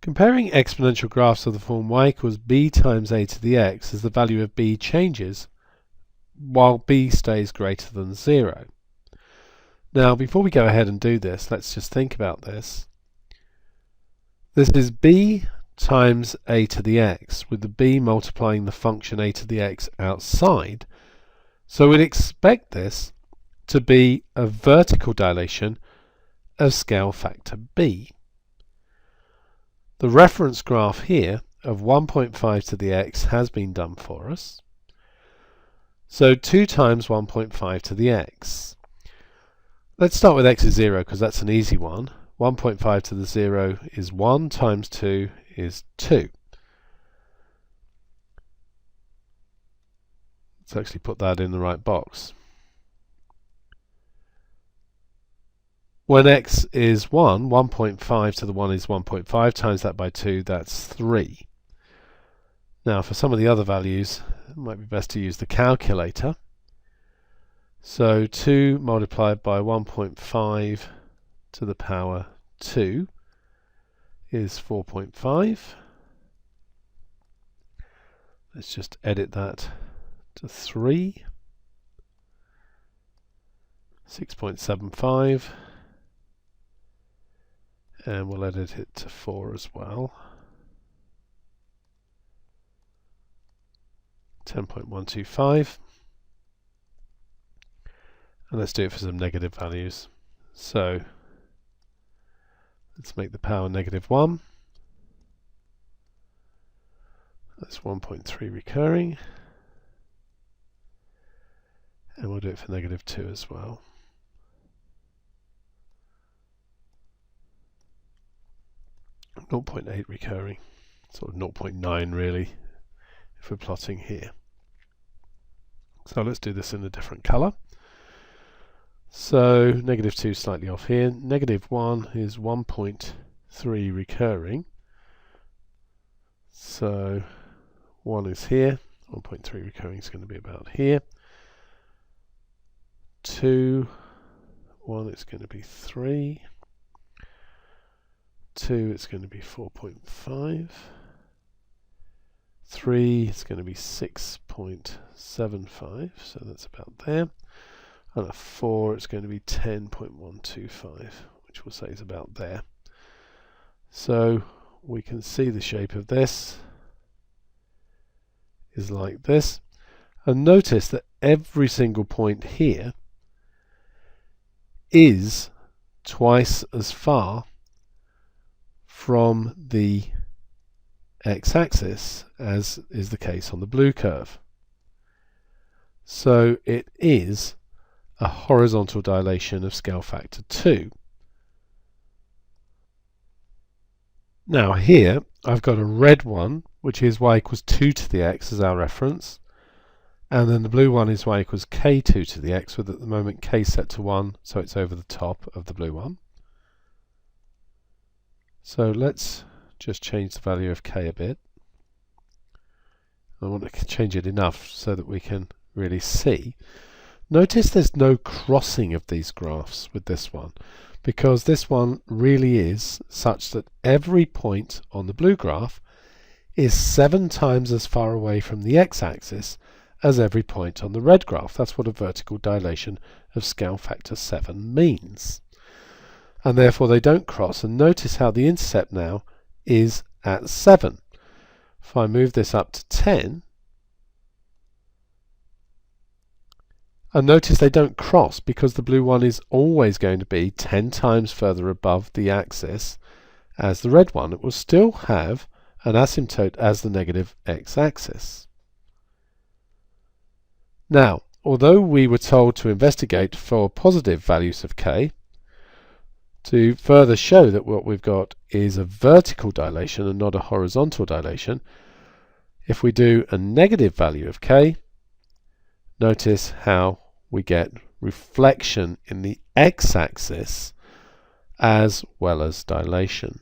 Comparing exponential graphs of the form y equals b times a to the x as the value of b changes while b stays greater than 0. Now, before we go ahead and do this, let's just think about this. This is b times a to the x, with the b multiplying the function a to the x outside. So we'd expect this to be a vertical dilation of scale factor b. The reference graph here of 1.5 to the x has been done for us. So 2 times 1.5 to the x. Let's start with x is 0 because that's an easy one. 1.5 to the 0 is 1 times 2 is 2. Let's actually put that in the right box. When x is 1, 1.5 to the 1 is 1.5, times that by 2, that's 3. Now for some of the other values, it might be best to use the calculator. So 2 multiplied by 1.5 to the power 2 is 4.5. Let's just edit that to 3. 6.75. And we'll edit it to 4 as well. 10.125. And let's do it for some negative values. So let's make the power -1. That's 1.3 recurring. And we'll do it for -2 as well. .8 recurring, sort of 0.9 really, if we're plotting here. So let's do this in a different colour. So -2 slightly off here, -1 is 1.3 recurring. So 1 is here, 1.3 recurring is going to be about here. 2, 1 is going to be 3. 2, it's going to be 4.5. 3, it's going to be 6.75, so that's about there. And a 4, it's going to be 10.125, which we'll say is about there. So we can see the shape of this is like this. And notice that every single point here is twice as far from the x-axis as is the case on the blue curve. So it is a horizontal dilation of scale factor 2. Now here I've got a red one, which is y equals 2 to the x as our reference, and then the blue one is y equals k2 to the x, with at the moment k set to 1, so it's over the top of the blue one. So let's just change the value of k a bit. I want to change it enough so that we can really see. Notice there's no crossing of these graphs with this one, because this one really is such that every point on the blue graph is 7 times as far away from the x-axis as every point on the red graph. That's what a vertical dilation of scale factor 7 means. And therefore they don't cross, and notice how the intercept now is at 7. If I move this up to 10, and notice they don't cross because the blue one is always going to be 10 times further above the axis as the red one. It will still have an asymptote as the negative x-axis. Now, although we were told to investigate for positive values of k, to further show that what we've got is a vertical dilation and not a horizontal dilation, if we do a negative value of k, notice how we get reflection in the x-axis as well as dilation.